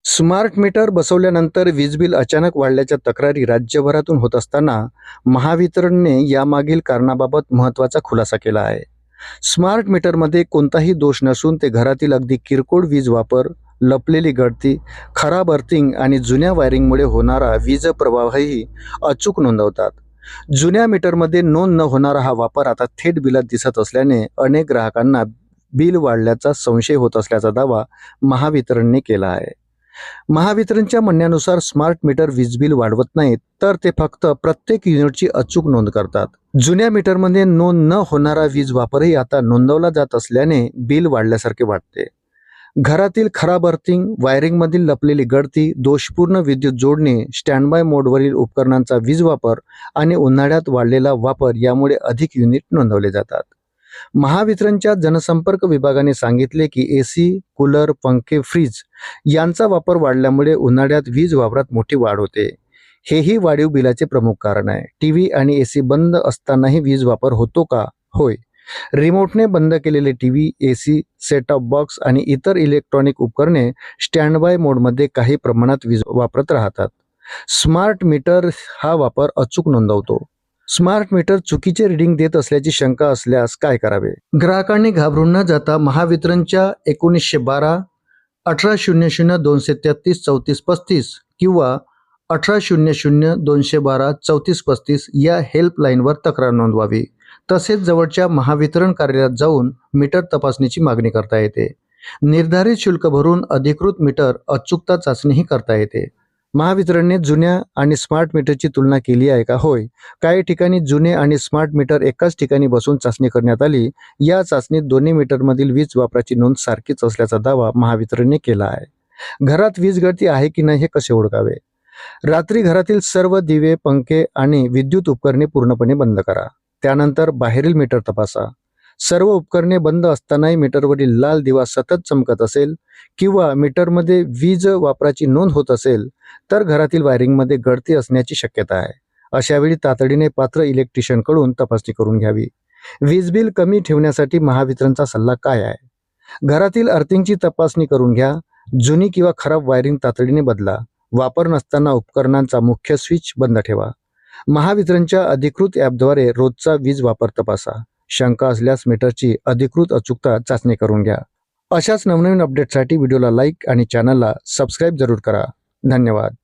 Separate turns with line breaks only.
Smart meter बसवल्यानंतर वीज bill अचानक वाढल्याच्या तक्रारी राज्यभरातून होत असताना महावितरणने यामागील कारणाबाबत महत्त्वाचा खुलासा केला आहे. स्मार्ट मीटरमध्ये कोणताही दोष नसून ते घरातील अगदी किरकोळ वीज वापर, लपलेली गळती, खराब अर्थिंग आणि जुन्या वायरिंगमुळे होणारा वीज प्रवाहही अचूक नोंदवतात. जुन्या मीटरमध्ये नोंद न होणारा हा वापर आता थेट बिलात दिसत असल्याने अनेक ग्राहकांना बिल वाढल्याचा संशय होत असल्याचा दावा महावितरणने केला आहे. महावितरणच्या म्हणण्यानुसार स्मार्ट मीटर वीज बिल वाढवत नाहीत, तर ते फक्त प्रत्येक युनिटची अचूक नोंद करतात. जुन्या मीटरमध्ये नोंद न होणारा वीज वापरही आता नोंदवला जात असल्याने बिल वाढल्यासारखे वाटते. घरातील खराब अर्थिंग, वायरिंगमधील लपलेली गळती, दोषपूर्ण विद्युत जोडणी, स्टँडबाय मोडवरील उपकरणांचा वीज वापर आणि उन्हाळ्यात वाढलेला वापर यामुळे अधिक युनिट नोंदवले जातात. महावितरणच्या जनसंपर्क विभागाने सांगितले की एसी, कूलर, पंखे, फ्रीज यांचा वापर वाढल्यामुळे उन्हाळ्यात वीज वापरात मोठी वाढ होते. हेही वाढीव बिलाचे प्रमुख कारण आहे. टीव्ही आणि एसी बंद असतानाही वीज वापर होतो का? होय. रिमोटने बंद केलेले TV, AC, set top box आणि इतर इलेक्ट्रॉनिक उपकरणे स्टँड बाय मोडमध्ये काही प्रमाणात वीज वापरत राहतात. स्मार्ट मीटर हा वापर अचूक नोंदवतो. स्मार्ट मीटर चुकीचे रीडिंग देत असल्याची शंका असल्यास काय करावे? ग्राहकांनी घाबरून न जाता महावितरणच्या 1912 1800 233 3435 किंवा 1800 212 3435 या हेल्पलाईनवर तक्रार नोंदवावी. तसेच जवळच्या महावितरण कार्यालयात जाऊन मीटर तपासणीची मागणी करता येते. निर्धारित शुल्क भरून अधिकृत मीटर अचूकता चाचणीही करता येते. महावितरणने जुन्या आणि स्मार्ट मीटरची तुलना केली आहे का? होय. काही ठिकाणी जुने आणि स्मार्ट मीटर एकाच ठिकाणी बसून चाचणी करण्यात आली. या चाचणीत दोन्ही मीटरमधील वीज वापराची नोंद सारखीच असल्याचा दावा महावितरणने केला आहे. घरात वीज गळती आहे की नाही हे कसे ओळखावे? रात्री घरातील सर्व दिवे, पंखे आणि विद्युत उपकरणे पूर्णपणे बंद करा. त्यानंतर बाहेरील मीटर तपासा. सर्व उपकरणे बंद असतानाही मीटरवरील लाल दिवा सतत चमकत असेल किंवा मीटरमध्ये वीज वापराची नोंद होत असेल तर घरातील वायरिंगमध्ये गळती असण्याची शक्यता आहे. अशावेळी तातडीने पात्र इलेक्ट्रिशियनकडून तपासणी करून घ्यावी. वीज बिल कमी ठेवण्यासाठी महावितरणचा सल्ला काय आहे? घरातील अर्थिंगची तपासणी करून घ्या. जुनी किंवा खराब वायरिंग तातडीने बदला. वापर नसताना उपकरणांचा मुख्य स्विच बंद ठेवा. महावितरणच्या अधिकृत ॲपद्वारे रोजचा वीज वापर तपासा. शंका असल्यास मीटरची अधिकृत अचूकता चाचणी करून घ्या. अशाच नवनवीन अपडेटसाठी व्हिडिओला लाईक आणि चॅनलला सबस्क्राईब जरूर करा. धन्यवाद.